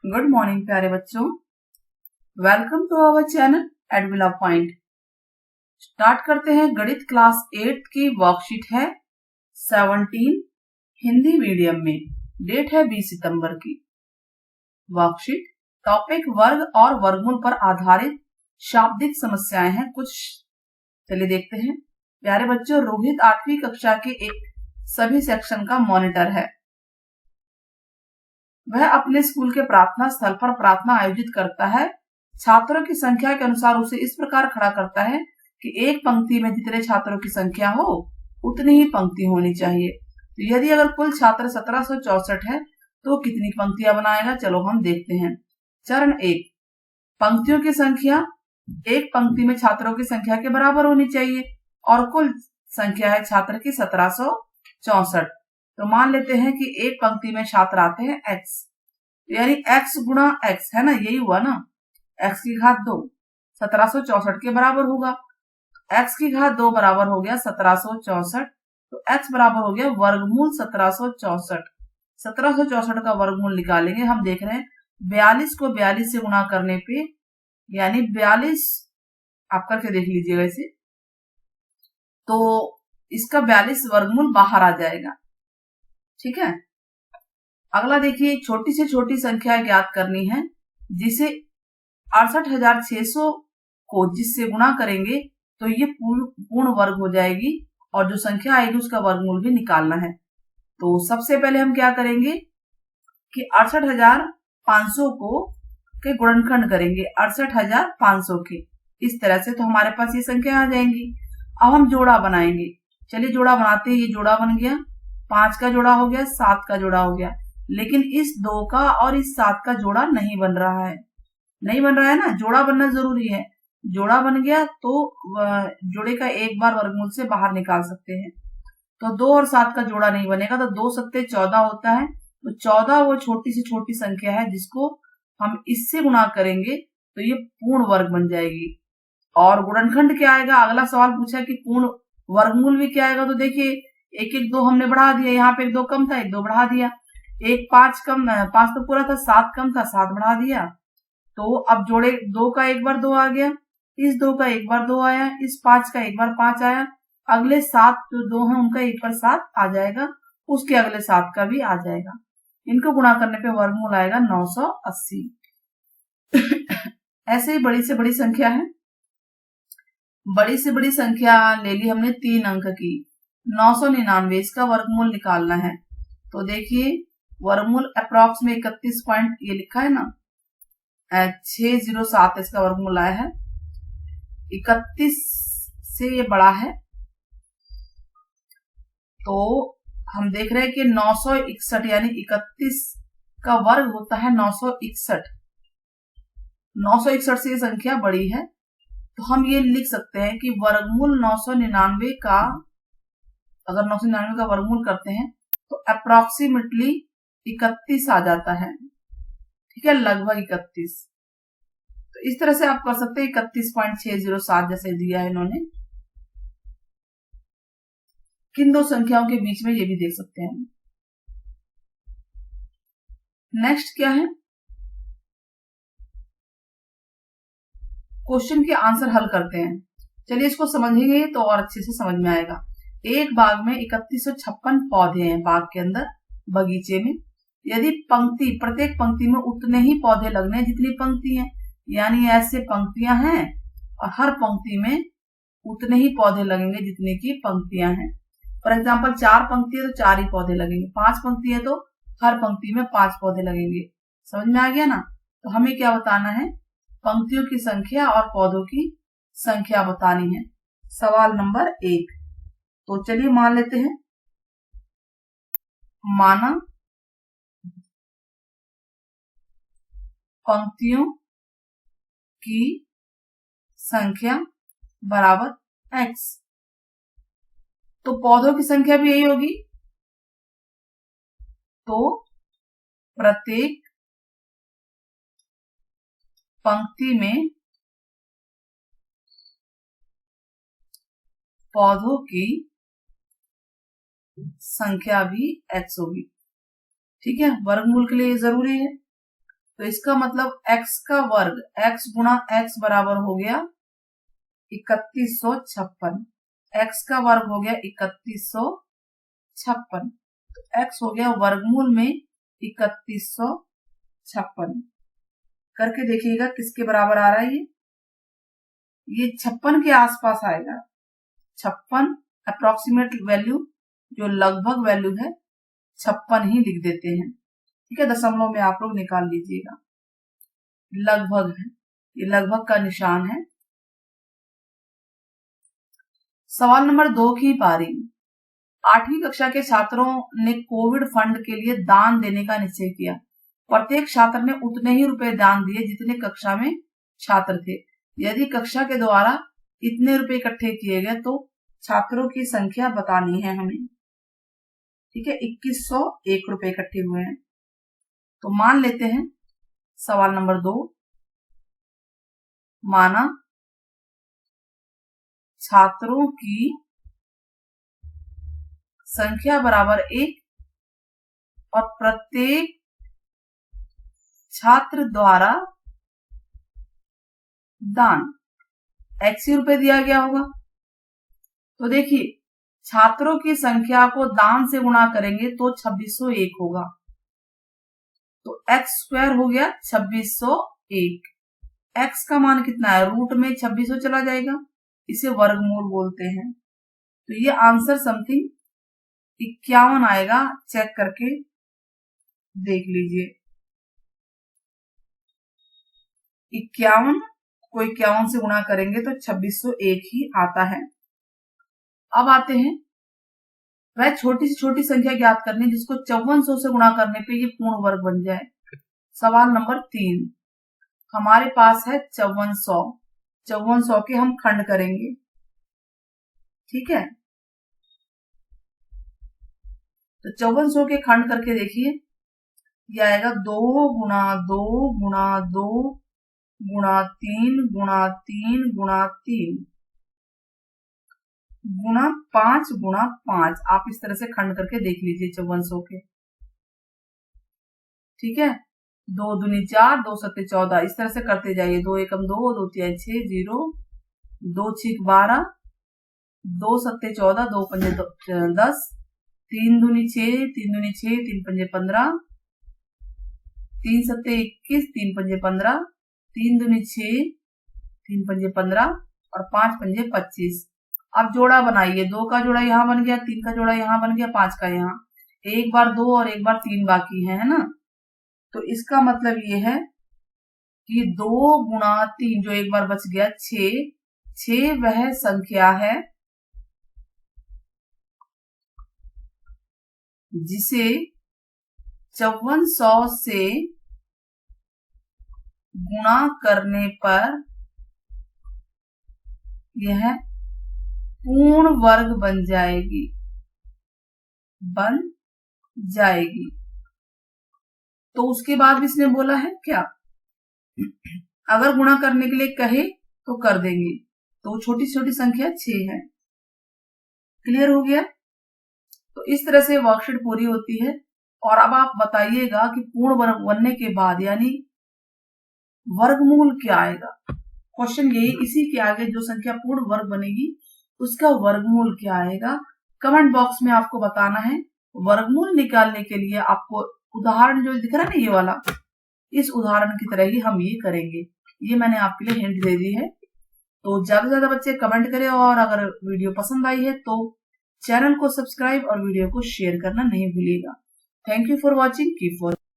Good morning प्यारे बच्चों, welcome to our channel Edvilla point. Start करते हैं। गणित क्लास 8 की वर्कशीट है 17 हिंदी मीडियम में। डेट है 20 सितंबर की। वर्कशीट टॉपिक वर्ग और वर्गमूल पर आधारित शाब्दिक समस्याएं हैं कुछ। चलिए देखते हैं। प्यारे बच्चों, रोहित 8वीं कक्षा के एक सभी सेक्शन का मॉनिटर है। वह अपने स्कूल के प्रार्थना स्थल पर प्रार्थना आयोजित करता है। छात्रों की संख्या के अनुसार उसे इस प्रकार खड़ा करता है कि एक पंक्ति में जितने छात्रों की संख्या हो उतनी ही पंक्ति होनी चाहिए। तो यदि अगर कुल छात्र 1764 है तो कितनी पंक्तियां बनाएगा? चलो हम देखते हैं। चरण 1, पंक्तियों की संख्या एक पंक्ति में छात्रों की संख्या के बराबर होनी चाहिए और कुल संख्या है छात्र की 1764। तो मान लेते हैं कि एक पंक्ति में छात्र आते हैं x, यानी x गुणा x है ना, यही हुआ ना। x की घात 2 1764 के बराबर होगा। x की घात 2 बराबर हो गया 1764। तो x बराबर हो गया वर्गमूल 1764। 1764 का वर्गमूल निकालेंगे। हम देख रहे हैं 42 को 42 से गुणा करने पे, यानी 42 आप करके देख लीजिएगा इसे, तो इसका 42 वर्गमूल बाहर आ जाएगा। ठीक है। अगला देखिए, छोटी से छोटी संख्या ज्ञात करनी है जिसे 68,600 को जिससे गुणा करेंगे तो ये पूर्ण वर्ग हो जाएगी और जो संख्या आएगी उसका वर्गमूल भी निकालना है। तो सबसे पहले हम क्या करेंगे कि 68,500 को के गुणनखंड करेंगे 68,500 के, इस तरह से तो हमारे पास ये संख्या आ जाएंगी। अब हम जोड़ा बनाएंगे। चलिए जोड़ा बनाते हैं। ये जोड़ा बन गया, 5 का जोड़ा हो गया, 7 का जोड़ा हो गया, लेकिन इस 2 का और इस 7 का जोड़ा नहीं बन रहा है। नहीं बन रहा है ना, जोड़ा बनना जरूरी है। जोड़ा बन गया तो जोड़े का एक बार वर्गमूल से बाहर निकाल सकते हैं। तो 2 और 7 का जोड़ा नहीं बनेगा, तो 2 सत्ते 14 होता है। तो 14 वो छोटी से छोटी संख्या है जिसको हम इससे गुणा करेंगे तो ये पूर्ण वर्ग बन जाएगी। और गुणनखंड क्या आएगा? अगला सवाल पूछा कि पूर्ण वर्गमूल भी क्या आएगा। तो देखिए, एक एक 2 हमने बढ़ा दिया, यहाँ पे एक 2 कम था, एक 2 बढ़ा दिया, एक 5 कम, 5 तो पूरा था, 7 कम था, 7 बढ़ा दिया। तो अब जोड़े 2 का एक बार 2 आ गया, इस 2 का एक बार 2 आया, इस 5 का एक बार 5 आया, अगले 7 जो 2 हैं उनका एक बार 7 आ जाएगा, उसके अगले 7 का भी आ जाएगा। इनको गुणा करने पे वर्गमूल आएगा 980। ऐसे ही बड़ी से बड़ी संख्या है। बड़ी से बड़ी संख्या ले ली हमने 3 अंक की, 999। इसका वर्गमूल निकालना है। तो देखिए, वर्गमूल अप्रॉक्स में 31 पॉइंट ये लिखा है ना, 607 इसका वर्गमूल आया है। 31 से ये बड़ा है, तो हम देख रहे हैं कि 961, यानी 31 का वर्ग होता है 961। 961 से ये संख्या बड़ी है, तो हम ये लिख सकते हैं कि वर्गमूल 999 का, अगर 999 का वर्गमूल करते हैं तो अप्रोक्सीमेटली 31 आ जाता है। ठीक है, लगभग 31। तो इस तरह से आप कर सकते हैं। 31.607 जैसे दिया है इन्होंने। किन दो संख्याओं के बीच में ये भी देख सकते हैं। नेक्स्ट क्या है? क्वेश्चन के आंसर हल करते हैं। चलिए इसको समझेंगे तो और अच्छे से समझ में आएगा। एक बाग में 3156 पौधे हैं, बाग के अंदर बगीचे में। यदि प्रत्येक पंक्ति में उतने ही पौधे लगने हैं जितनी पंक्ति हैं, यानी ऐसे पंक्तियां हैं और हर पंक्ति में उतने ही पौधे लगेंगे जितने की पंक्तियां हैं। फॉर एग्जाम्पल 4 पंक्ति है तो 4 ही पौधे लगेंगे, 5 पंक्ति है तो हर पंक्ति में 5 पौधे लगेंगे। समझ में आ गया ना? तो हमें क्या बताना है? पंक्तियों की संख्या और पौधों की संख्या बतानी है। सवाल नंबर 1। तो चलिए मान लेते हैं, माना पंक्तियों की संख्या बराबर x, तो पौधों की संख्या भी यही होगी। तो प्रत्येक पंक्ति में पौधों की संख्या भी x होगी। ठीक है, वर्गमूल के लिए जरूरी है। तो इसका मतलब x का वर्ग, x गुणा x बराबर हो गया 3156। x का वर्ग हो गया 3156, तो x हो गया वर्गमूल में 3156। करके देखिएगा किसके बराबर आ रहा है ये 56 के आसपास आएगा। 56 अप्रोक्सीमेट वैल्यू, जो लगभग वैल्यू है 56 ही लिख देते हैं। ठीक है, दशमलव में आप लोग निकाल लीजिएगा, लगभग है, ये लगभग का निशान है। सवाल नंबर 2 की पारी। 8वीं कक्षा के छात्रों ने कोविड फंड के लिए दान देने का निश्चय किया। प्रत्येक छात्र ने उतने ही रुपए दान दिए जितने कक्षा में छात्र थे। यदि कक्षा के द्वारा इतने रुपए इकट्ठे किए गए तो छात्रों की संख्या बतानी है हमें। ठीक है, 2101 रुपए इकट्ठे हुए हैं। तो मान लेते हैं सवाल नंबर 2, माना छात्रों की संख्या बराबर 1 और प्रत्येक छात्र द्वारा दान x ही रुपए दिया गया होगा। तो देखिए, छात्रों की संख्या को दान से गुणा करेंगे तो 2601 होगा, तो x स्क्वायर हो गया 2601। x का मान कितना है, रूट में 2600 चला जाएगा, इसे वर्गमूल बोलते हैं। तो ये आंसर समथिंग 51 आएगा, चेक करके देख लीजिए। 51 को 51 से गुणा करेंगे तो 2601 ही आता है। अब आते हैं, वह छोटी से छोटी संख्या ज्ञात करनी जिसको 5400 से गुणा करने पे ये पूर्ण वर्ग बन जाए। सवाल नंबर 3, हमारे पास है 5400, 5400 के हम खंड करेंगे। ठीक है, तो 5400 के खंड करके देखिए, यह आएगा 2 गुणा 2 गुणा 2 गुणा 3 गुणा 3 गुणा 3 गुणा 5 गुणा 5। आप इस तरह से खंड करके देख लीजिए 5400 के। ठीक है, 2 दूनी 4, 2 सत्ते 14, इस तरह से करते जाइए। 2 एकम 2, 2 तिहाई 6, 0, 2 छीक 12, 2 सत्ते 14, 2 पंजे 10, 3 दूनी 6, 3 दूनी 6, 3 पंजे 15, 3 सत्ते 21, 3 पंजे 15, 3 दूनी 6, 3 पंजे 15 और 5 पंजे 25। अब जोड़ा बनाइए, 2 का जोड़ा यहाँ बन गया, 3 का जोड़ा यहाँ बन गया, 5 का यहाँ, एक बार 2 और एक बार 3 बाकी है ना। तो इसका मतलब ये है कि 2 गुणा 3 जो एक बार बच गया 6 वह संख्या है जिसे 5400 से गुणा करने पर यह पूर्ण वर्ग बन जाएगी। तो उसके बाद भी इसने बोला है क्या, अगर गुणा करने के लिए कहे तो कर देंगे। तो छोटी छोटी संख्या 6 है। क्लियर हो गया। तो इस तरह से वर्कशीट पूरी होती है। और अब आप बताइएगा कि पूर्ण वर्ग बनने के बाद यानी वर्गमूल क्या आएगा। क्वेश्चन यही, इसी के आगे जो संख्या पूर्ण वर्ग बनेगी उसका वर्गमूल क्या आएगा, कमेंट बॉक्स में आपको बताना है। वर्गमूल निकालने के लिए आपको उदाहरण जो दिख रहा है ना, ये वाला, इस उदाहरण की तरह ही हम ये करेंगे। ये मैंने आपके लिए हिंट दे दी है। तो ज्यादा से ज्यादा बच्चे कमेंट करें और अगर वीडियो पसंद आई है तो चैनल को सब्सक्राइब और वीडियो को शेयर करना नहीं भूलिएगा। Thank you for watching. Keep watching.